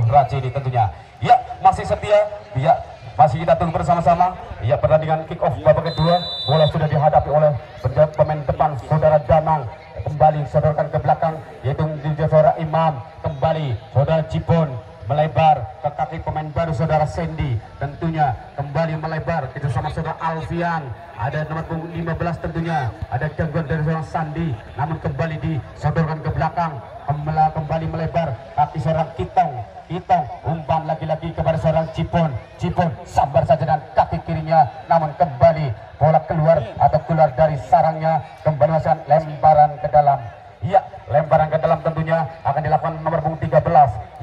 Rajini tentunya. Ya, masih setia. Ya, masih kita tunggu bersama-sama. Ya, pertandingan kick off babak kedua. Bola sudah dihadapi oleh pemain depan saudara Danang. Kembali sodorkan ke belakang, yaitu saudara Imam. Kembali saudara Cipon melebar ke kaki pemain baru saudara Sandy. Tentunya kembali melebar itu sama saudara Alfian. Ada nomor 15 tentunya. Ada gangguan dari seorang Sandi, namun kembali disodorkan ke belakang. Kembali melebar kaki seorang Kitong. Umpan lagi-lagi kepada seorang Cipon sabar saja dengan kaki kirinya, namun kembali bola keluar dari sarangnya. Kembali masukkan lemparan ke dalam. Ya, lemparan ke dalam tentunya akan dilakukan nomor 13,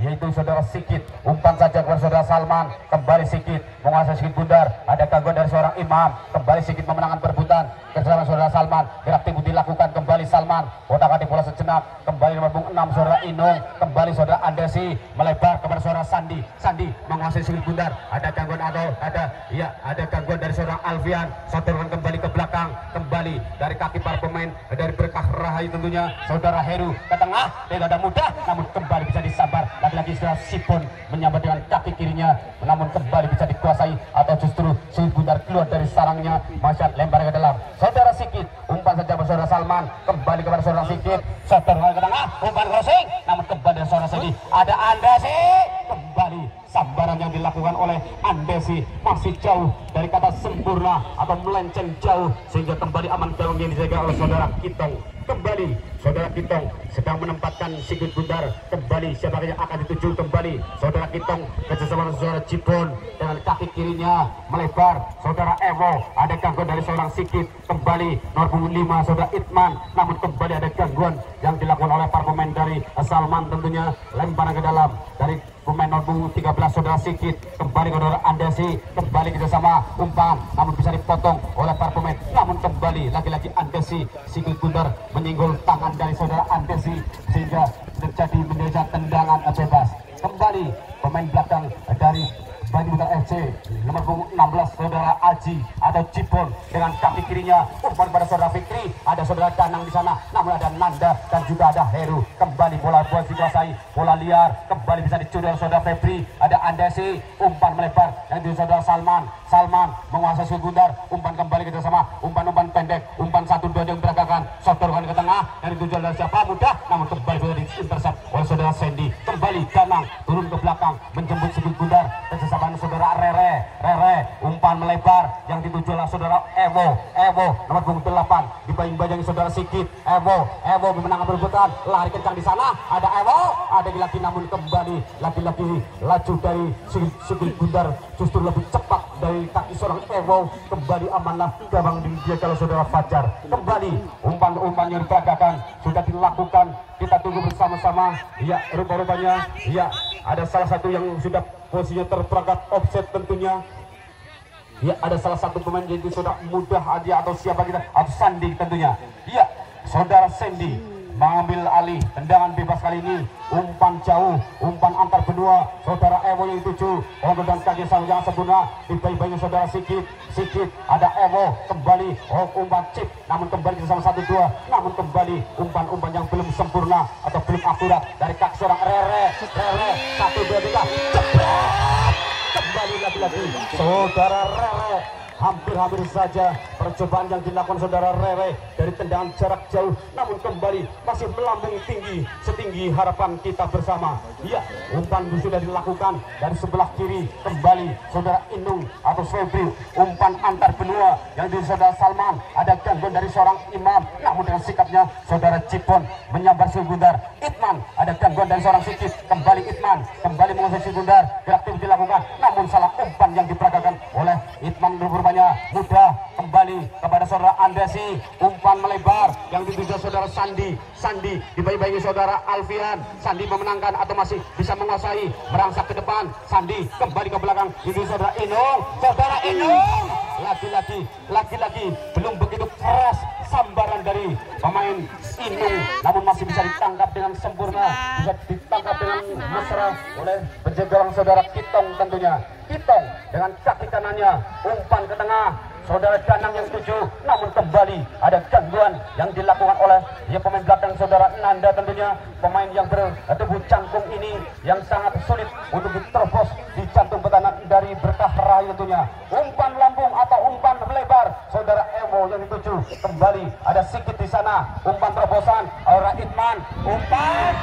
yaitu saudara Sikit. Umpan saja kepada saudara Salman. Kembali Sikit menguasai Sikit Bundar. Ada gangguan dari seorang Imam. Kembali Sikit memenangkan perebutan bersama saudara Salman. Gerak tibu dilakukan kembali Salman. Otak-atik bola sejenak. Kembali nomor 6 saudara Inung. Kembali saudara Andesi melebar kepada saudara Sandi. Sandi menguasai Sikit Bundar. Ada gangguan ada gangguan dari seorang Alfian. Sodorkan kembali ke belakang. Kembali dari kaki para pemain dari Berkah Rahayu tentunya. Saudara Heru ke tengah, tidak ada mudah, namun kembali bisa disabar. Lagi-lagi saudara Sipon menyambar dengan kaki kirinya, namun kembali bisa dikuasai atau justru Sikit Bundar keluar dari sarangnya. Masyad lempar ke dalam. Saudara Sikit, umpan saja kepada saudara Salman. Kembali kepada saudara Sikit, sodorkan ke tengah, umpan crossing, namun kembali dari saudara Sedi. Ada Andesi, kembali sambaran yang dilakukan oleh Andesi masih jauh dari kata sempurna atau melenceng jauh, sehingga kembali aman gawang yang dijaga oleh saudara Kitong. Kembali saudara Kitong sedang menempatkan Sikit Bundar. Kembali siapa yang akan dituju. Kembali saudara Kitong kerjasama saudara Cipon dengan kaki kirinya melebar. Saudara Evo, ada gangguan dari seorang Sikit. Kembali nomor 5 saudara Itman, namun kembali ada gangguan yang dilakukan oleh para pemain dari Salman tentunya. Lemparan ke dalam dari pemain nomor 13 saudara Sikit. Kembali ke saudara Andesi. Kembali kerjasama umpan, namun bisa dipotong oleh para pemain. Namun kembali lagi-lagi Andesi. Sikit Bundar menyinggol tangan dari saudara Andesi sehingga terjadi menjadi tendangan bebas. Kembali pemain belakang dari Banyuwangi FC nomor 16 saudara Aji atau Cipon dengan kaki kirinya. Umpan pada saudara Fikri. Ada saudara Danang di sana, namun ada Nanda dan juga ada Heru. Kembali bola dikuasai, bola liar kembali bisa dicuri oleh saudara Febri. Ada Andesi, umpan melebar yang di saudara Salman menguasai Sikit Bundar. Umpan kembali kita sama umpan pendek, umpan 1-2 yang beragakan, sodorkan ke tengah yang dituju oleh siapa mudah, namun kembali sudah diintercept oleh saudara Sandy. Kembali Danang turun ke belakang menjemput Sikit Bundar bersama saudara Rere. Umpan melebar yang dituju oleh saudara Evo nomor 8 dibayang-bayangi saudara Sikit. Evo memenangkan perebutan, lari kencang di sana. Ada Evo, ada lagi, namun kembali lagi-lagi laju dari Sikit Bundar justru lebih cepat dari kaki seorang Evo. Kembali amanlah gawang dia kalau saudara Fajar. Kembali umpan yang diperagakan sudah dilakukan, kita tunggu bersama-sama. Ya, rupa-rupanya ya ada salah satu yang sudah posisinya terperangkap offset tentunya. Ya, ada salah satu pemain yaitu saudara Mudah Hadiah atau siapa kita atau Sandi tentunya. Ya, saudara Sandy mengambil alih tendangan bebas kali ini. Umpan jauh, umpan antar benua. Saudara Evo yang dituju dan kaki sang yang sempurna dibayang-bayangi saudara Sikit. Ada Evo kembali umpan chip, namun kembali bersama 1-2, namun kembali umpan yang belum sempurna atau belum akurat dari kaki seorang Rere 1-2-3 cepat. Kembali lagi-lagi saudara Rere. Hampir saja percobaan yang dilakukan saudara Rere dari tendangan jarak jauh, namun kembali masih melambung tinggi setinggi harapan kita bersama. Ya, umpan sudah dilakukan dari sebelah kiri. Kembali saudara Inung atau Febri, umpan antar benua yang di saudara Salman. Ada gangguan dari seorang Imam, namun dengan sikapnya saudara Cipon menyambar Sikit Bundar. Itman, ada gangguan dari seorang Sikit. Kembali Itman, kembali menguasai Sikit Bundar. Gerak tim dilakukan, namun salah umpan yang diperagakan oleh Itman. Rupanya mudah kembali kepada saudara Andesi. Umpan melebar yang dituju saudara Sandi dibayang-bayangi saudara Alfian. Sandi memenangkan atau masih bisa menguasai, merangsak ke depan. Sandi kembali ke belakang dituju saudara Inung. Lagi-lagi belum begitu keras sambaran dari pemain Inung, namun masih bisa ditangkap dengan sempurna, bisa ditangkap dengan mesra oleh penjaga gawang saudara Kitong tentunya. Kitong dengan kaki kanannya, umpan ke tengah, saudara Danang yang tuju, namun kembali ada gangguan yang dilakukan oleh pemain belakang saudara Nanda. Tentunya pemain yang bertubuh cangkung ini yang sangat sulit untuk diterobos di jantung pertahanan dari Berkah Rahayu. Tentunya umpan lambung atau umpan melebar saudara Ewo yang dituju, kembali ada Sikit di sana, umpan terobosan Aura Itman, umpan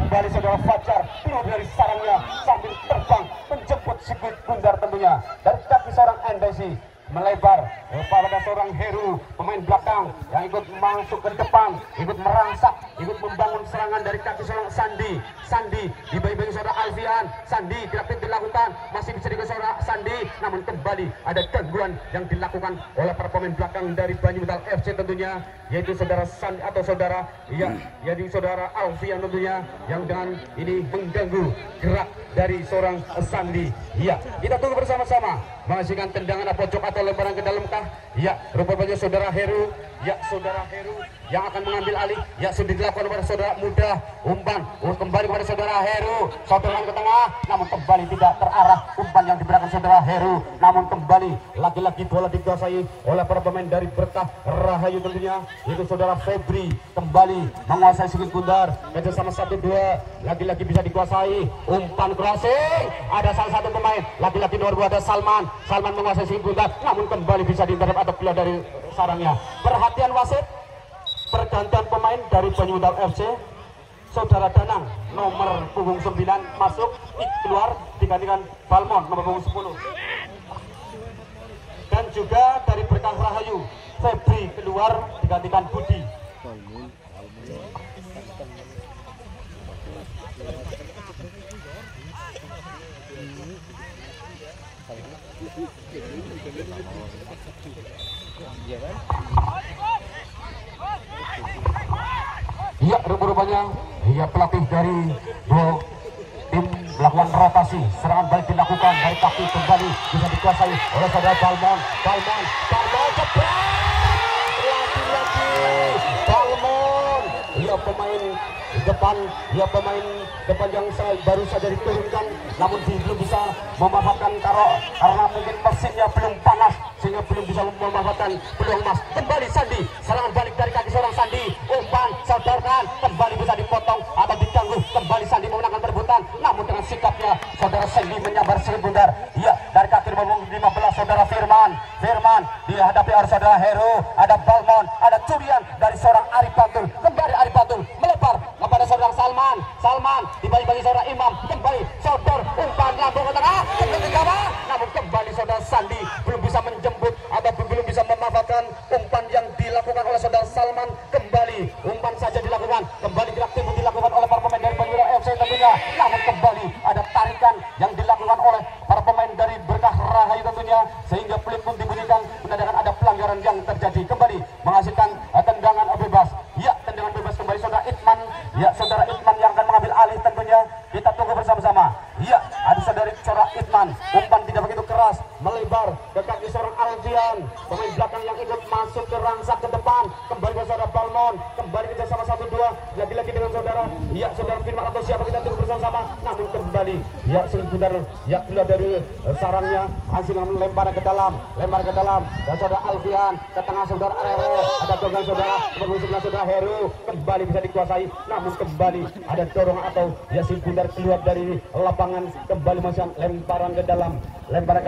kembali saudara Fajar keluar dari sarangnya sambil terbang menjemput Sikit Gundar. Tentunya dari kaki seorang Endesi melebar pada seorang Heru, pemain belakang yang ikut masuk ke depan, ikut merangsak, ikut membangun serangan dari kaki seorang Sandi dibayi-bayi saudara Alfian. Sandi tidak dilakukan, masih bisa dikejar saudara Sandi, namun kembali ada gangguan yang dilakukan oleh para pemain belakang dari Banyumetal FC tentunya, yaitu saudara Sandi atau saudara jadi saudara Alfian tentunya, yang dengan ini mengganggu gerak dari seorang Sandi. Kita tunggu bersama-sama menghasilkan tendangan pojok atau lemparan ke dalam kah? Rupanya saudara Heru, saudara Heru yang akan mengambil alih. Sudah dilakukan kepada saudara Muda, umpan kembali kepada saudara Heru, saudara ke tengah, namun kembali tidak terarah umpan yang diberikan saudara Heru, namun kembali lagi-lagi bola dikuasai oleh para pemain dari Berkah Rahayu tentunya, itu saudara Febri kembali menguasai Sikit Gundar, kerjasama 1-2 lagi-lagi bisa dikuasai, umpan crossing, ada salah satu pemain lagi-lagi nomor 2 ada Salman menguasai Sikit Gundar, namun kembali bisa diinterep atau keluar dari sarangnya. Perhatian wasit, pergantian pemain dari Banyumetal FC, saudara Danang nomor punggung 9 masuk, keluar digantikan Balmon nomor punggung 10, dan juga dari Berkah Rahayu Febri keluar digantikan Budi. Rupanya pelatih dari dua tim melakukan rotasi, serangan balik dilakukan dari kaki, kembali bisa dikuasai oleh saudara Balmon cepat lagi Balmon, pemain depan yang baru saja diturunkan, namun belum bisa memanfaatkan karena mungkin mesinnya belum panas sehingga belum bisa memanfaatkan peluang emas. Kembali Sandi, serangan balik dari kaki seorang Sandi, umpan sodorkan, kembali bisa dipotong atau diganggu, kembali Sandi memenangkan perebutan, namun dengan sikapnya saudara Sandi menyambar Sikit Gundar. Dari kaki nomor 15 saudara Firman dihadapi oleh saudara Heru, ada Balmon, ada curian dari seorang Arif Batul, kembali Arif Batul melebar kepada saudara Salman dibagi-bagi saudara Imam, kembali sodor, umpan lambung ke tengah, namun kembali saudara Sandi belum bisa menjemput atau belum bisa memanfaatkan umpan yang dilakukan oleh saudara Salman. Kembali umpan saja dilakukan, kembali gerak timbul dilakukan oleh para pemain dari Banyumetal FC tentunya, namun kembali ada tarikan yang dilakukan oleh para pemain dari Berkah Rahayu tentunya, sehingga peluit pun dibunyikan menandakan ada pelanggaran yang terjadi. Kembali menghasilkan tendangan bebas. Tendangan bebas kembali saudara Itman, saudara Itman yang akan mengambil alih tentunya. Kita tunggu bersama-sama. Ada saudari Cora Itman, umpan tidak begitu keras, melebar ke kaki seorang Alfian, pemain belakang yang ikut masuk ke rangsak ke depan, kembali ke saudara Balmon, kembali kerja sama 1-2 lagi-lagi dengan saudara saudara Firman atau siapa, kita tunggu bersama-sama, namun kembali Sikit Gundar keluar dari sarangnya, hasil lemparan ke dalam dan saudara Alfian ke tengah saudara Rero, ada dorongan saudara sebelah saudara Heru, kembali bisa dikuasai, namun kembali ada dorongan atau Sikit Gundar keluar dari lapangan, kembali masih lemparan ke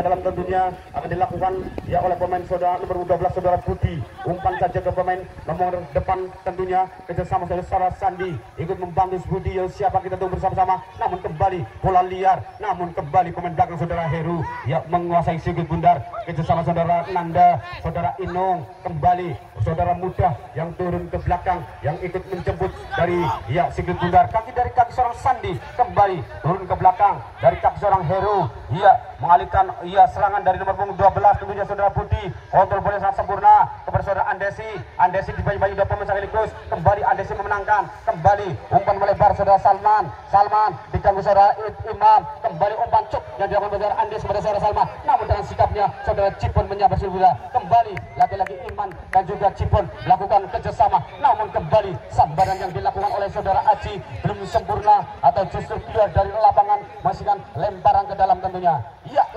dalam tentunya akan dilakukan oleh pemain saudara nomor 12 saudara Budi, umpan saja ke pemain nomor depan tentunya, kerjasama saudara Sandi ikut membantu Budi, siapa kita tunggu bersama-sama, namun kembali bola liar, namun kembali pemain belakang saudara Heru menguasai Sikit Gundar, kerjasama saudara Nanda, saudara Inung, kembali saudara Muda yang turun ke belakang yang ikut menjemput dari Sikit Gundar, dari kaki seorang Sandi, kembali turun ke belakang dari kaki seorang Heru, mengalihkan serangan dari nomor punggung 12 tentunya saudara Budi, kontrol bola sangat sempurna kepada saudara Andesi dibayi-bayi 2 pemain sekaligus, kembali Andesi memenangkan, kembali umpan melebar saudara Salman diganggu saudara Imam, kembali umpan cuk yang dilakukan saudara Andesi kepada saudara Salman, namun dengan sikapnya saudara Cipon menyambar Sikit Gundar, kembali lagi-lagi Iman dan juga Cipon melakukan kerjasama, namun kembali sambaran yang dilakukan oleh saudara Aji belum sempurna atau justru keluar dari lapangan, masihkan lemparan ke dalam tentunya.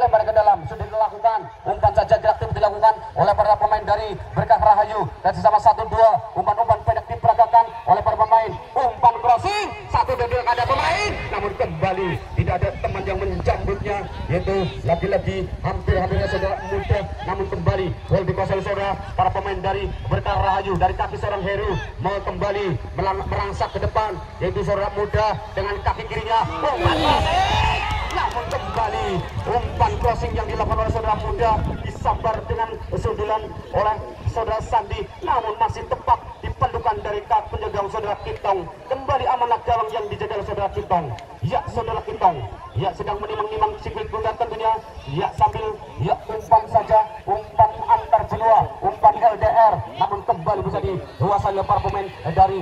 lempar ke dalam sudah dilakukan, umpan saja aktif dilakukan oleh para pemain dari Berkah Rahayu. Dan sesama 1-2 umpan-umpan pendek diperagakan oleh para pemain. Umpan crossing 1-2 ada pemain, namun kembali tidak ada teman yang menjambutnya, yaitu lagi-lagi hampir-hampirnya saudara mudah, namun kembali gol dikuasai saudara para pemain dari Berkah Rahayu. Dari kaki seorang Heru mau kembali merangsak ke depan, yaitu saudara muda dengan kaki kirinya. Umpan crossing, namun kembali umpan crossing yang dilakukan oleh saudara muda disambar dengan sundulan oleh saudara Sandi, namun masih tepat dipelukan dari kaki penjaga saudara Kintong. Kembali amanah gawang yang dijaga oleh saudara Kintong. Ya saudara Kintong, ya sedang menimang-nimang sikil bundar tentunya. Ya sambil ya umpan saja, umpan antar benua, umpan LDR, namun kembali bisa dikuasai oleh para pemain dari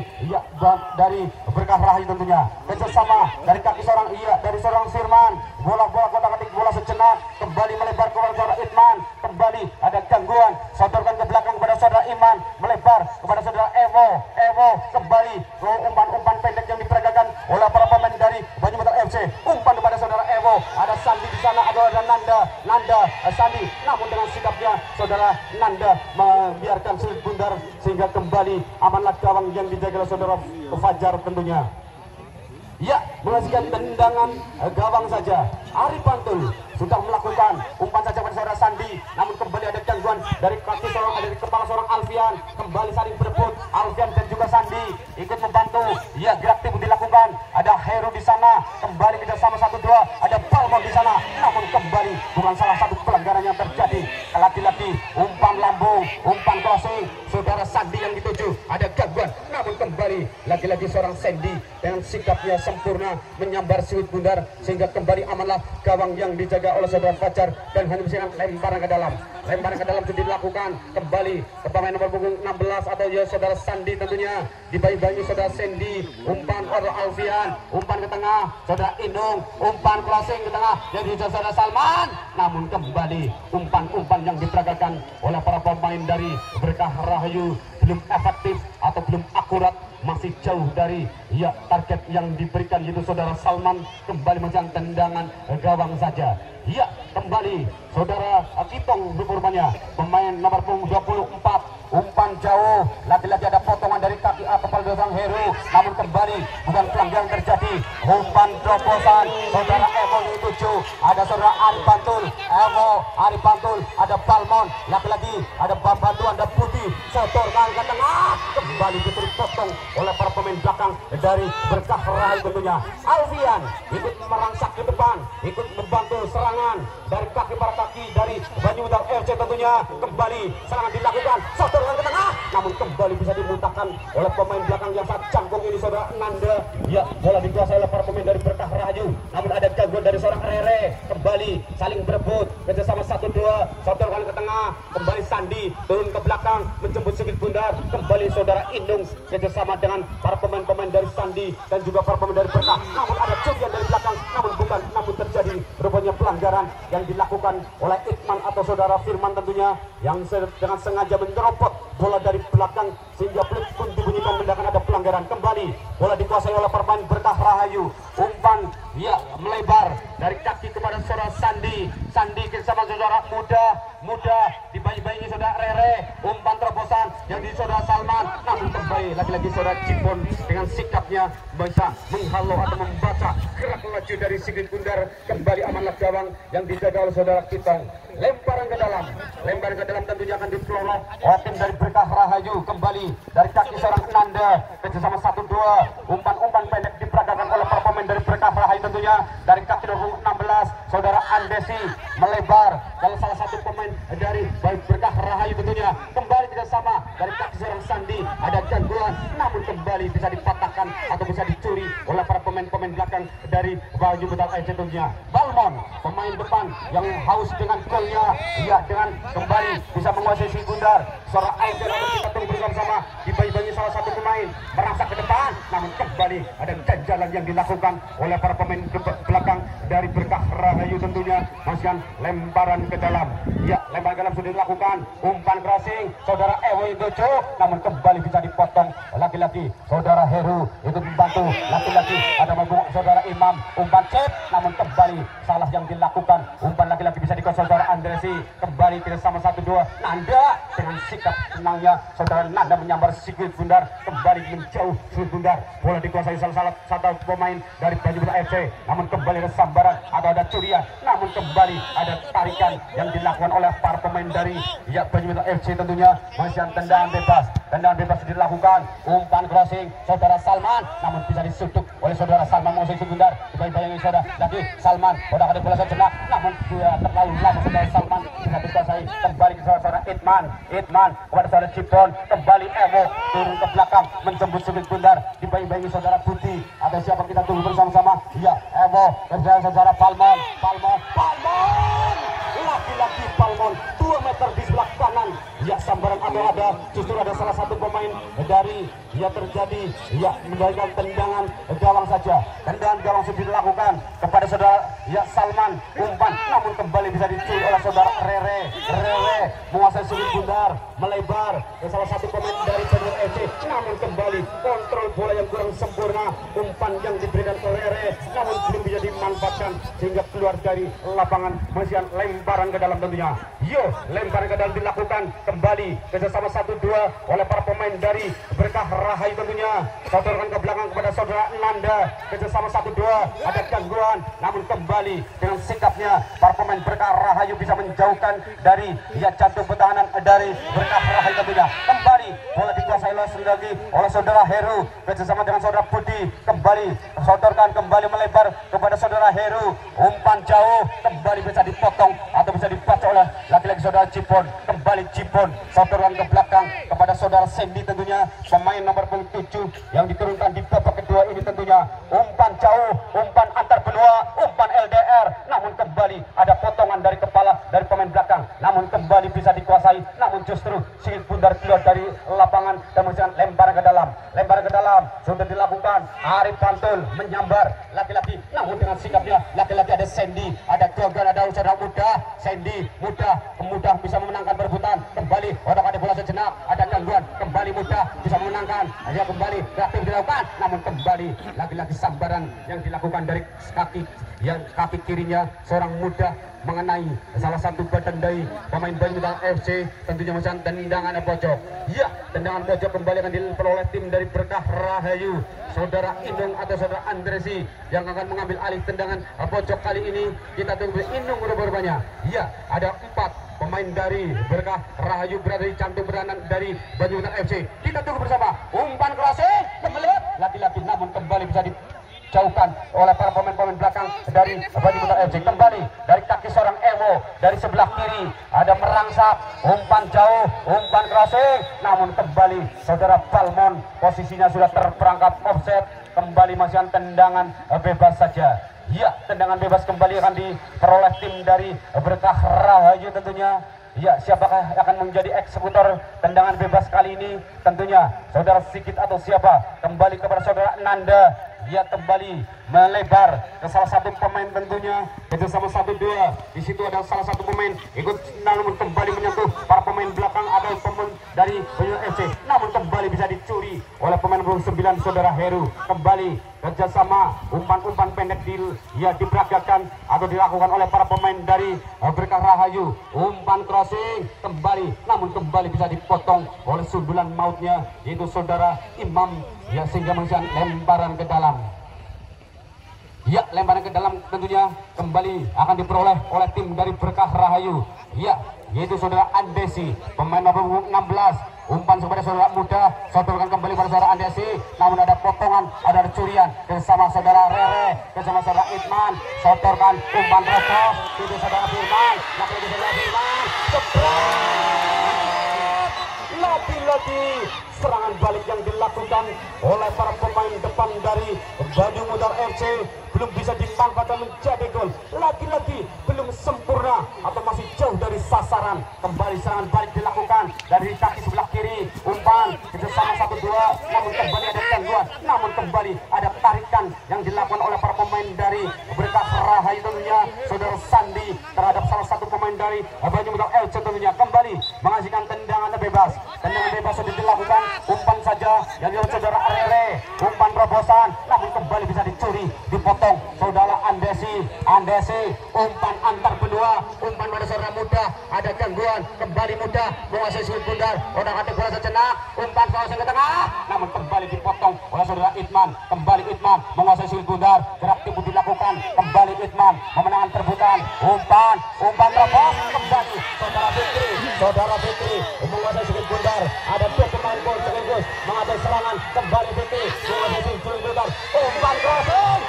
Berkah Rahayu tentunya. Kerjasama dari kaki seorang dari seorang Firman, bola kotak atik bola sejenak kembali melebar kepada saudara Itman. Kembali ada gangguan, sodorkan ke belakang kepada saudara Iman, melebar kepada saudara Evo kembali umpan-umpan pendek yang diperagakan oleh para pemain dari Banyumatar FC. Umpan kepada saudara Evo, ada Sandi di sana, ada Nanda Sandi, namun dengan sikapnya saudara Nanda membiarkan sulit bundar sehingga kembali amanlah gawang yang dijaga oleh saudara Fajar tentunya. Ya, menghasilkan tendangan gawang saja. Ari Pantul sudah melakukan umpan saja pada saudara Sandi, namun kembali ada gangguan dari kaki seorang, dari kepala seorang Alfian. Kembali saling berebut, Alfian dan juga Sandi ikut membantu. Ya, gerak tim dilakukan. Ada Heru di sana, kembali kita sama 1-2. Ada Balmon di sana, namun kembali bukan salah satu pelanggaran yang terjadi. Lagi-lagi umpan lambung, umpan crossing, saudara Sandi yang dituju. Ada gangguan, namun kembali lagi-lagi seorang Sandi dengan sikapnya sempurna menyambar sulit bundar sehingga kembali amanlah gawang yang dijaga oleh saudara Fajar. Dan hanya bisa lemparan ke dalam sudah dilakukan kembali ke pemain nomor punggung 16 atau ya saudara Sandi tentunya, dibayi-bayi saudara Sandi. Umpan oleh Alfian, umpan ke tengah saudara Indung, umpan crossing ke tengah jadi saudara Salman, namun kembali umpan-umpan yang diperagakan oleh para pemain dari Berkah Rahayu belum efektif atau belum akurat, masih jauh dari target yang diberikan, yaitu saudara Salman kembali mencari tendangan gawang saja. Ya, kembali saudara Kitong rupanya pemain nomor punggung 24, umpan jauh, lagi-lagi ada potongan dari kaki kepala belakang Heru, namun kembali bukan pelanggaran terjadi. Umpan terobosan saudara Evo dituju, ada saudara Ari Pantul, ada Balmon, lagi-lagi ada bantuan ada Putih, sodorkan ke tengah, kembali dipotong oleh para pemain belakang dari Berkah Rahayu tentunya. Alfian ikut merangsak ke depan, ikut membantu serangan dari kaki para kaki dari Banyumatar FC tentunya. Kembali serangan dilakukan, sodorkan ke tengah, namun kembali bisa dimutahkan oleh pemain belakang yang sangat canggung ini saudara Nanda. Ya, bola dikuasai oleh para pemain dari Berkah Rahayu, namun ada gangguan dari seorang Rere. Kembali saling berebut, kerjasama 1-2, sodorkan ke tengah, kembali Sandi turun ke belakang menjemput sedikit bundar. Kembali saudara Indung kerjasama dengan para pemain-pemain dari Sandi dan juga para pemain dari Berkah, namun ada curian dari belakang, namun terjadi rupanya pelanggaran yang dilakukan oleh Itman atau saudara Firman tentunya, yang dengan sengaja menyerobot bola dari belakang sehingga peluit pun dibunyikan mendakan ada pelanggaran. Kembali bola dikuasai oleh pemain Berkah Rahayu, umpan melebar dari kaki kepada saudara Sandi bersama saudara muda dibayi-bayi saudara Rere, umpan terobosan yang di saudara Salman, namun kembali lagi-lagi saudara Cipon dengan sikapnya bisa menghalau atau membaca gerak laju dari sikit bundar. Kembali amanlah gawang yang dijaga oleh saudara Kitong. Lemparan ke dalam tentunya akan dikelola oleh tim dari Berkah Rahayu. Kembali dari kaki seorang Nanda kerjasama 1-2, umpan-umpan pendek diperagakan oleh para pemain dari Berkah Rahayu tentunya. Dari kaki nomor 16 saudara Andesi melebar kalau salah satu pemain dari Berkah Rahayu tentunya. Kembali kerjasama dari kaki seorang Sandi, ada gangguan, namun kembali bisa dipatahkan atau bisa dicuri oleh para pemain-pemain belakang dari Banyumatar FC tentunya. Balmon pemain depan yang haus dengan golnya, dengan kembali bisa menguasai si bundar. Seorang Aizen atau kita tunggu bersama dibayi-bayi salah satu pemain merangsak ke depan, namun kembali ada ganjalan yang dilakukan oleh para pemain belakang dari Berkah Rahayu tentunya. Masukkan lemparan ke dalam, lemparan ke dalam sudah dilakukan, umpan crossing saudara Ewo Dojo, namun kembali bisa dipotong. Lagi-lagi saudara Heru itu membantu, lagi-lagi ada saudara Imam, umpan cep, namun kembali salah yang dilakukan. Umpan lagi lagi-lagi bisa dikuasai saudara Andresi, kembali ke sama 1-2. Nanda dengan sikap tenangnya saudara Nanda menyambar Sigit Bundar, kembali menjauh Sigit Bundar, bola dikuasai salah satu pemain dari Baju Buta FC, namun kembali ada sambaran atau ada curian, namun kembali ada tarikan yang dilakukan oleh para pemain dari Baju Buta FC. Tentunya masih tendangan bebas dilakukan, umpan crossing saudara Salman, namun bisa disuduk oleh saudara Salman Moses Bundar. Dibayang-bayangi saudara lagi Salman, bola akan bola sejenak, namun dia terlalu lama saudara Salman bisa dikuasai, kembali ke saudara Itman kepada saudara Cipon, kembali Evo turun ke belakang menjemput Sigit Bundar. Dibayang-bayangi saudara Budi atau siapa, kita tunggu bersama-sama. Ya, Evo kerja saudara Palmon, lagi-lagi Palmon 2 meter di sebelah kanan. Ya, sambaran ada justru ada salah satu pemain dari terjadi memberikan tendangan gawang saja. Tendangan gawang sudah dilakukan kepada saudara Salman, umpan namun kembali bisa dicuri oleh saudara Rere menguasai Sigit Bundar, melebar ke salah satu pemain dari Baju Buta FC, namun kembali kontrol bola yang kurang sempurna, umpan yang diberikan ke Rere namun belum bisa dimanfaatkan sehingga keluar dari lapangan. Masih lemparan ke dalam tentunya. Lemparan ke dalam dilakukan, kembali kerjasama 1-2 oleh para pemain dari Berkah Rahayu tentunya. Sodorkan ke belakang kepada saudara Nanda, kerjasama 1-2, ada gangguan, namun kembali dengan sikapnya para pemain Berkah Rahayu bisa menjauhkan dari jantung pertahanan dari Berkah Rahayu tentunya. Kembali bola dikuasai lagi oleh saudara Heru, kerjasama dengan saudara Budi, kembali sodorkan, kembali melebar kepada saudara Heru, umpan jauh, kembali bisa dipotong atau bisa dibaca oleh laki-laki saudara Cipon. Kembali Cipon sodorkan ke belakang kepada saudara Sandy tentunya, pemain nomor 7 yang diturunkan di babak kedua ini tentunya. Umpan jauh, umpan antar benua, umpan LDR, namun kembali ada potongan dari kepala dari pemain belakang, namun kembali bisa dikuasai, namun justru Sigit Bundar keluar dari lapangan dan menunjukkan lemparan ke dalam sudah dilakukan. Arif Pantul menyambar laki-laki, namun dengan sikapnya laki-laki ada Sandy, ada Gogan, ada saudara Sandy mudah bisa memenangkan perebutan. Kembali ada bola sejenak, ada gangguan, kembali mudah bisa memenangkan, dia kembali reaktif dilakukan, namun kembali lagi-lagi sambaran yang dilakukan dari kaki kirinya seorang muda mengenai salah satu badan dari pemain Baju Buta FC. Tentunya macam tendangan pojok. Tendangan pojok kembali akan diperoleh tim dari Berkah Rahayu, saudara Indung atau saudara Andresi yang akan mengambil alih tendangan pojok kali ini. Kita tunggu Indung rupanya. Ada 4 pemain dari Berkah Rahayu berada di jantung pertahanan dari Baju Buta FC. Kita tunggu bersama. Umpan crossing kemelut laki-laki, namun kembali bisa dijauhkan oleh para pemain belakang dari Baju Buta FC. Kembali dari kaki seorang Evo dari sebelah kiri, ada merangsak, umpan jauh, umpan crossing, namun kembali saudara Palmon posisinya sudah terperangkap offset. Kembali masih tendangan bebas saja. Tendangan bebas kembali akan diperoleh tim dari Berkah Rahayu tentunya. Siapakah akan menjadi eksekutor tendangan bebas kali ini? Tentunya saudara Sigit atau siapa? Kembali kepada saudara Nanda. Kembali melebar ke salah satu pemain tentunya, itu sama 1-2. Di situ ada salah satu pemain ikut, namun kembali menyentuh para pemain belakang, ada pemain dari Baju FC, namun kembali bisa dicuri oleh pemain nomor 9 saudara Heru. Kembali kerjasama, umpan-umpan pendek diperagakan atau dilakukan oleh para pemain dari Berkah Rahayu. Umpan crossing kembali, namun kembali bisa dipotong oleh sundulan mautnya yaitu saudara Imam, sehingga menghasilkan lemparan ke dalam. Lemparan ke dalam tentunya kembali akan diperoleh oleh tim dari Berkah Rahayu, yaitu saudara Andesi, pemain nomor 16. Umpan kepada saudara muda, sodorkan kembali pada saudara Andesi, namun ada potongan, ada curian bersama saudara Rere, bersama saudara Itman, sodorkan umpan terus, itu saudara Firman, lagi-lagi saudara Firman, lagi-lagi serangan balik yang dilakukan oleh para pemain depan dari Baju Buta FC belum bisa dimanfaatkan menjadi gol. Lagi-lagi belum sempurna atau masih jauh dari sasaran. Kembali serangan balik dilakukan dari kaki sebelah kiri, umpan kerjasama 1-2, namun kembali ada gangguan, namun kembali ada tarikan yang dilakukan oleh para pemain dari Berkah Rahayu tentunya, saudara Sandi terhadap salah satu pemain dari Baju Buta FC tentunya. Kembali menghasilkan tendangan bebas sudah dilakukan, umpan saja yang dilakukan saudara Rere, umpan terobosan, namun kembali bisa dicuri, dipotong saudara Andes Andesi, umpan antar benua, umpan pada saudara muda, ada gangguan, kembali muda, menguasai sudut bundar, otak atik bola sejenak, umpan kawasan ke tengah, namun kembali dipotong oleh saudara Itman, kembali Itman, menguasai sudut bundar, gerak tipu dilakukan, kembali Itman, memenangkan perebutan, umpan terobos, kembali saudara Fikri, menguasai sudut bundar, ada dua pemain gol sekaligus, mengatur serangan, kembali Fikri, menguasai sudut bundar, umpan crossing,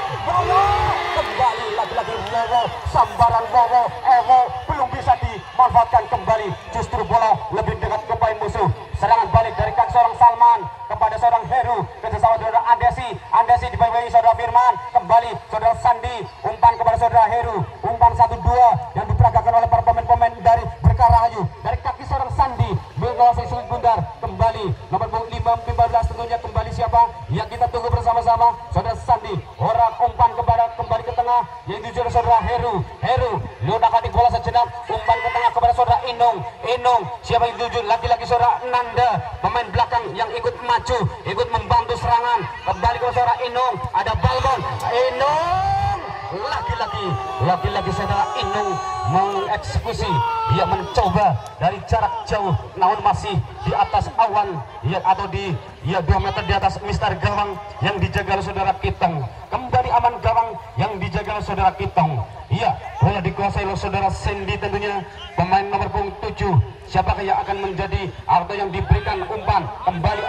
kembali lagi-lagi Wowo, sambaran Wowo, Ewo belum bisa dimanfaatkan kembali, justru bola lebih dekat ke pemain musuh. Serangan balik dari kaki seorang Salman kepada seorang Heru, kerjasama saudara Andesi dibayi saudara Firman, kembali saudara Sandi, umpan kepada saudara Heru, umpan 1-2 yang diperagakan oleh para pemain-pemain dari Berkah Rahayu, dari kaki seorang Sandi menguasai sudut bundar, kembali nomor 15 tentunya, kembali siapa? Ya kita tunggu bersama-sama, saudara Sandi, orang umpan kembali ke tengah, yang dituju saudara Heru, lunak atik bola sejenak, umpan ke tengah kepada saudara Inung, siapa yang dituju? Lagi-lagi saudara Nanda, pemain belakang yang ikut maju, ikut membantu serangan, kembali ke saudara Inung, ada Balbon, lagi-lagi saudara Inung mengeksekusi, dia mencoba dari jarak jauh, namun masih di atas awan, atau di 2 meter di atas mistar gawang yang dijaga oleh saudara Kitong, kembali aman gawang yang dijaga oleh saudara Kitong, bola dikuasai oleh saudara Sandy tentunya, pemain nomor 7, siapakah yang akan menjadi atau yang diberikan umpan, kembali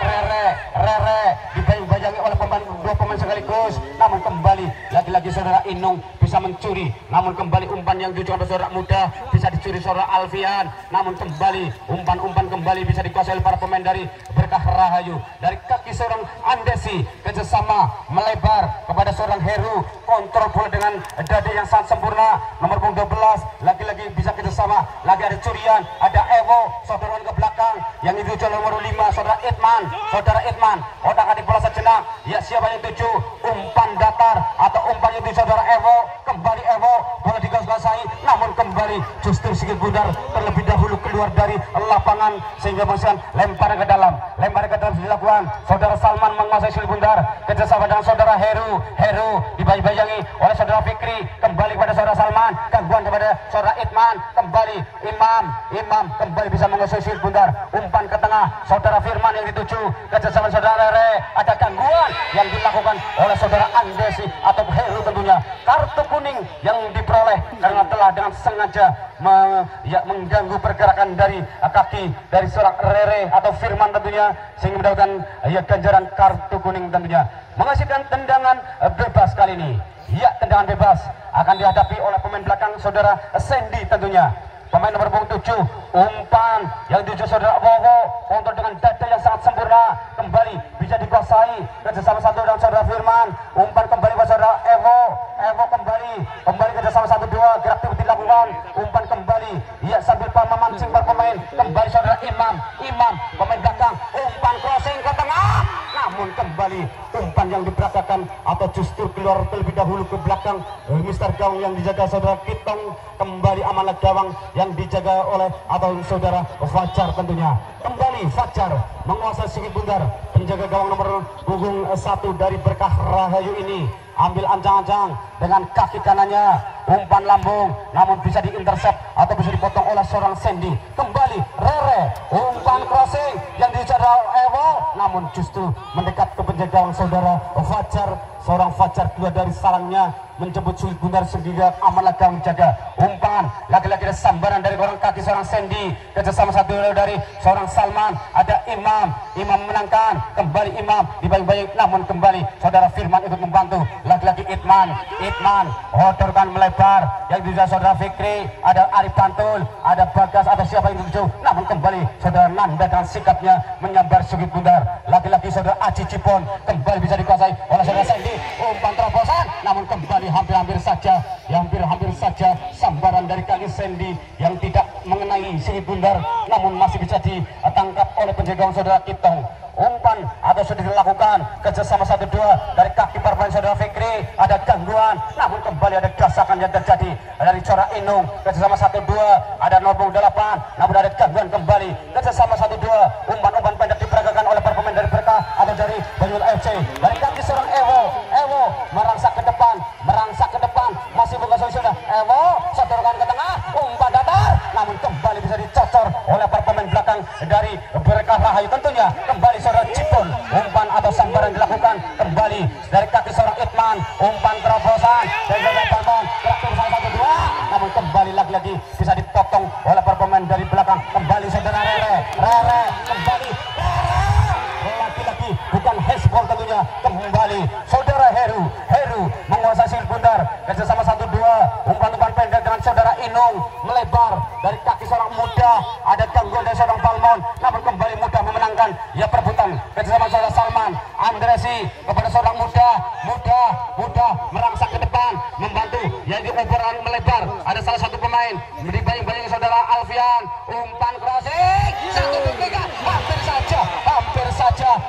Rere dibayang-bayangi oleh dua pemain sekaligus, namun kembali lagi-lagi saudara Inung bisa mencuri, namun kembali umpan yang dituju oleh saudara muda bisa dicuri saudara Alfian, namun kembali umpan kembali bisa dikuasai oleh para pemain dari Berkah Rahayu, dari kaki seorang Andesi, kerjasama melebar kepada seorang Heru, kontrol bola dengan dada yang sangat sempurna, nomor 12 lagi-lagi bisa kerjasama, lagi ada curian, ada Ewo, saudara ke belakang yang dituju oleh nomor 5 saudara Itman, otak adik bola sejenak, siapa yang tuju, umpan datar atau umpan yang dituju saudara Ewo, kembali Ewo, bola dikuasai, namun kembali justru sedikit bundar terlebih dahulu keluar dari lapangan sehingga menghasilkan lemparan ke dalam dilakukan, saudara Salman menguasai sedikit bundar, kerjasama dengan saudara Heru dibayang-bayangi oleh saudara Fikri, kembali kepada saudara Salman, gangguan kepada saudara Itman, kembali Imam kembali bisa menguasai sedikit bundar, umpan ke tengah saudara Firman yang dituju, kerjasama saudara Rere, ada gangguan yang dilakukan oleh saudara Andesi atau Heru tentunya, kartu kuning yang diperoleh karena telah dengan sengaja mengganggu pergerakan dari kaki dari seorang Rere atau Firman tentunya, sehingga mendapatkan ganjaran kartu kuning tentunya, menghasilkan tendangan bebas kali ini. Tendangan bebas akan dihadapi oleh pemain belakang saudara Sandy tentunya, pemain nomor 7, umpan yang dituju saudara Wowo, kontrol dengan dada yang sangat sempurna, kembali bisa dikuasai, kerjasama satu dengan saudara Firman, umpan kembali kepada saudara Ewo kembali kerjasama 1-2, gerak tipu dilakukan, umpan kembali, sambil memancing para pemain, kembali saudara Imam, pemain belakang, umpan crossing ke tengah, namun kembali umpan yang diperagakan atau justru keluar terlebih dahulu ke belakang, Mister Gawang yang dijaga saudara Kitong, kembali amanah gawang yang dijaga oleh atau saudara Fajar tentunya, kembali Fajar menguasai sedikit bundar, penjaga gawang nomor punggung 1 dari Berkah Rahayu ini, ambil ancang-ancang dengan kaki kanannya, umpan lambung, namun bisa diintercept atau bisa dipotong oleh seorang Sandy, kembali Rere, umpan crossing yang dijaga Ewo, namun justru mendekat ke penjaga gawang saudara Fajar, seorang Fajar keluar dari sarangnya menjemput sulit bundar sehingga amanlah gawang jaga, umpan lagi-lagi ada sambaran dari orang kaki seorang Sandy, kerjasama satu dari seorang Salman, ada Imam menangkan, kembali Imam dibayang-bayang, namun kembali saudara Firman ikut membantu, lagi-lagi Itman odorkan melebar yang dijaga saudara Fikri, ada Arif Bantul, ada Bagas, ada siapa yang dituju, namun kembali saudara Nanda dengan sikapnya menyambar sudut bundar, lagi-lagi saudara Aji Cipon kembali bisa dikuasai oleh saudara Sandy, umpan terobosan, namun kembali hampir saja sambaran dari kaki Sandy yang tidak mengenai sudut bundar, namun masih bisa ditangkap oleh penjaga saudara Kitong, umpan atau sudah dilakukan, kerjasama 1-2 dari kaki para pemain saudara Fikri, ada gangguan, namun kembali ada gasakan yang terjadi dari Cora Inung, kerjasama 1-2 ada 08, namun ada gangguan kembali, kerjasama 1-2, umpan pendek diperagakan oleh para pemain dari Berkah atau dari Banyuwangi FC, dari kaki seorang Ewo merangsak ke depan, masih bisa dipotong oleh para pemain dari belakang. Kembali saudara Rere kembali lagi-lagi bukan hashball tentunya. Kembali saudara Heru menguasai Sil Bundar, kerjasama 1-2, umpan-umpan pendek dengan saudara Inung melebar dari kaki seorang muda, ada gangguan dari seorang Balmon, namun kembali mudah memenangkan ya perebutan kerjasama saudara Salman Andresi kepada seorang muda merangsek ke depan membantu yaitu umpan melebar, ada salah satu pemain dibayang-bayang saudara Alfian, umpan crossing 1-3,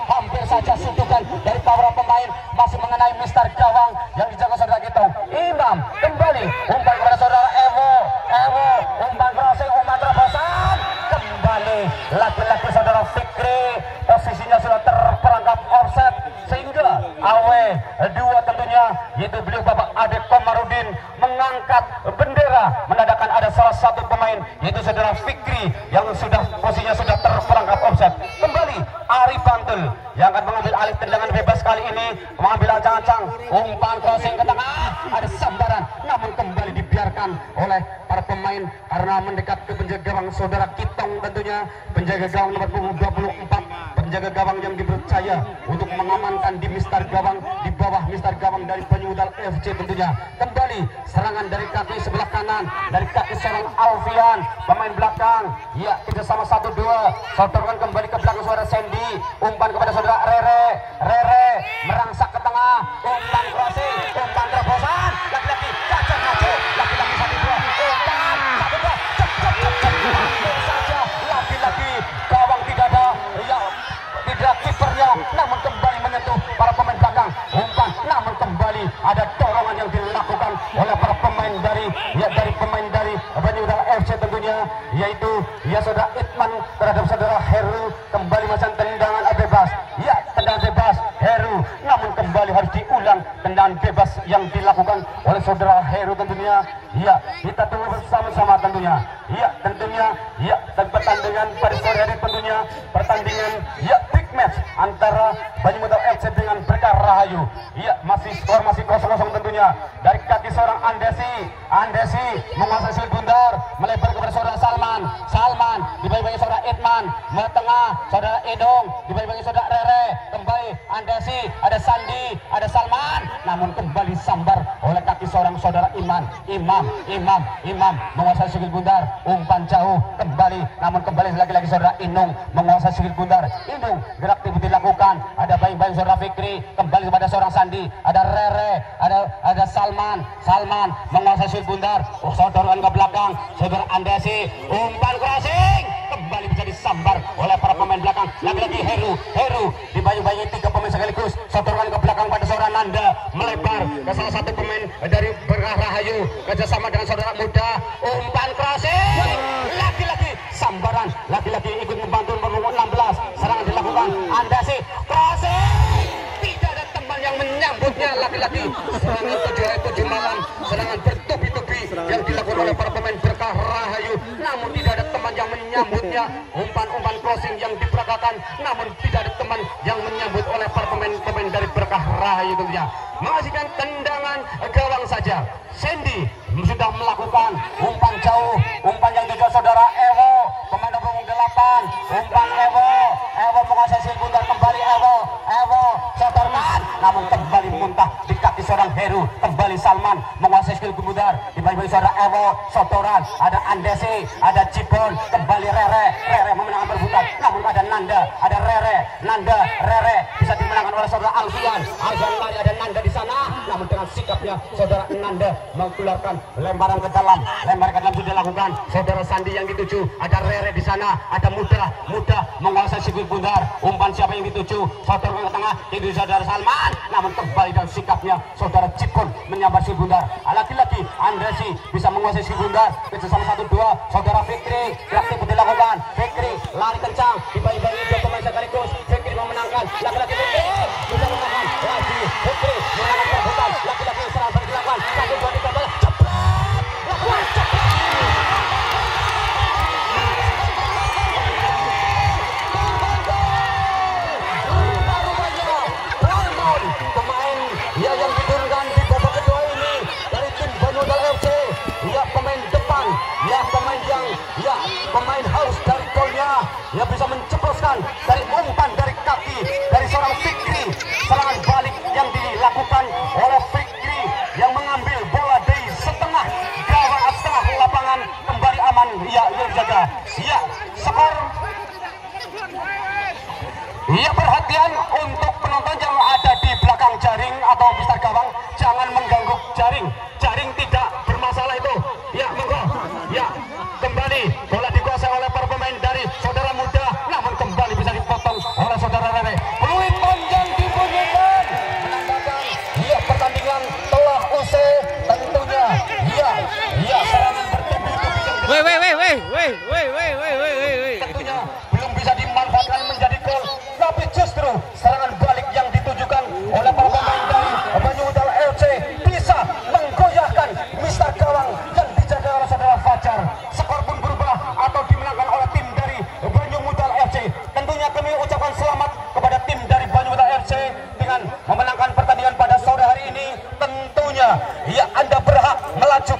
hampir saja sudukan dari para pemain masih mengenai Mister Gawang yang dijaga saudara Gitong. Imam kembali umpan kepada saudara Evo umpan crossing, umpan terobosan kembali lagi-lagi saudara Fikri, posisinya sudah terperangkap offset sehingga AW2 tentunya yaitu beliau Bapak Ade Komarudin mengangkat bendera menandakan ada salah satu pemain yaitu saudara Fikri yang sudah posisinya sudah terperangkap offset. Kembali Ari Bantul yang akan mengambil alih tendangan bebas kali ini, mengambil ancang-ancang umpan crossing ke tengah, ada sambaran namun kembali dibiarkan oleh para pemain karena mendekat ke penjaga gawang saudara Kitong tentunya, penjaga gawang nomor punggung 24, penjaga gawang yang dipercaya untuk mengamankan di Mister Gawang, di bawah Mister Gawang dari Banyudal FC tentunya. Kembali serangan dari kaki sebelah kanan, dari kaki seorang Alfian, pemain belakang ya kita sama 1-2, sotorkan kembali ke belakang saudara Sandy, umpan kepada saudara Rere merangsek ke tengah, umpan crossing, umpan terobosan, lagi-lagi cacat maju, lagi-lagi 1-2, umpan 1-2, hampir saja lagi-lagi gawang tidak ada ya tidak kipernya, namun kembali menyentuh para pemain belakang, umpan namun kembali ada dorongan yang dilakukan oleh para pemain dari Banyudal FC tentunya, yaitu ya saudara Itman terhadap saudara Heru. Kembali macam tendangan bebas, ya tendangan bebas Heru, namun kembali harus diulang tendangan bebas yang dilakukan oleh saudara Heru tentunya. Ya kita tunggu bersama-sama tentunya, ya tentunya ya pertandingan pada sore hari tentunya, pertandingan ya big match antara Banyudal FC dengan Berkah Rahayu. Ya masih skor masih 0-0 tentunya, dari kaki seorang Andesi menguasai Sil Bundar, melebar kepada saudara Salman dibayang-bayang saudara Itman, tengah saudara Edong dibayang-bayang saudara Rere, kembali Andesi, ada Sandi, ada Salman, namun kembali sambar oleh kaki seorang saudara Imam menguasai Sil Bundar, umpan jauh kembali, namun kembali lagi-lagi saudara Inung menguasai Sil Bundar. Inung gerak tiba dilakukan, ada bayang-bayang saudara Fikri, kembali kepada seorang Sandi, ada Rere, ada Salman menguasai Sil Bundar, sodoran ke belakang saudara Andesi, umpan crossing kembali bisa disambar oleh para pemain belakang, lagi-lagi Heru dibayang-bayangi 3 pemain sekaligus, sodoran ke belakang pada saudara Nanda, melebar ke salah satu pemain dari Berkah Rahayu kerjasama dengan saudara muda, umpan crossing lagi-lagi sambaran, lagi-lagi ikut membantu nomor 16, serangan dilakukan Andesi, crossing tidak ada teman yang menyambutnya, lagi-lagi serangan 7 malam, serangan bertubi-tubi yang dilakukan oleh para pemain Berkah Rahayu, namun tidak ada teman yang menyambutnya, umpan-umpan crossing yang diperagakan, namun tidak ada teman yang menyambut oleh para pemain dari Berkah Rahayu tentunya. Menghasilkan tendangan gawang saja, Sandy sudah melakukan umpan jauh, umpan yang juga saudara Evo, pemain nomor 8, umpan Evo menguasai Sil Bundar, kembali Evo sotorkan, namun kembali muntah di kaki seorang Heru, kembali Salman menguasai Sil Bundar, dibayang-bayang saudara Evo sotoran, ada Andesi, ada Cipon, kembali Rere memenangkan perebutan, namun ada Nanda Rere bisa dimenangkan oleh saudara Alfian lari, ada Nanda di sana, namun dengan sikapnya saudara Nanda mengeluarkan lemparan ke dalam sudah dilakukan saudara Sandi yang dituju, ada Rere di sana, ada mudah menguasai Sil Bundar, umpan siapa yang dituju, sotorkan ke tengah itu saudara Salman, namun kembali dan sikapnya saudara Cipon menyambar Sil Bundar, lagi-lagi Andresi bisa menguasai Sil Bundar, kerjasama 1-2, saudara Fikri aktif dilakukan, Fikri lari kencang dibayang-bayangi 2 pemain sekaligus, Fikri memenangkan, lagi-lagi Fikri bisa memenangkan lagi, Fikri memenangkan perebutan, lagi-lagi serangan dilakukan, 1-2 dikembali cepet pemain ya yang diturunkan di babak kedua ini dari tim Banyudal FC, ya pemain depan ya Iya, perhatian untuk penonton yang ada di belakang jaring atau Mister Gawang, jangan mengganggu jaring. Jaring tidak bermasalah itu. Ya, monggo. Ya, kembali bola dikuasai oleh para pemain dari saudara muda, namun kembali bisa dipotong oleh saudara Rere. Peluit panjang dibunyikan, menandakan ya pertandingan telah usai tentunya. Iya, serangan bertubi-tubi yang tentunya belum bisa dimanfaatkan menjadi gol, tapi justru serangan balik yang ditujukan oleh para pemain dari Banyuudal FC bisa menggoyahkan Mister Gawang yang dijaga oleh saudara Fajar. Skor pun berubah atau dimenangkan oleh tim dari Banyuudal FC. Tentunya kami ucapkan selamat kepada tim dari Banyuudal FC dengan memenangkan pertandingan pada sore hari ini. Tentunya ya Anda berhak melaju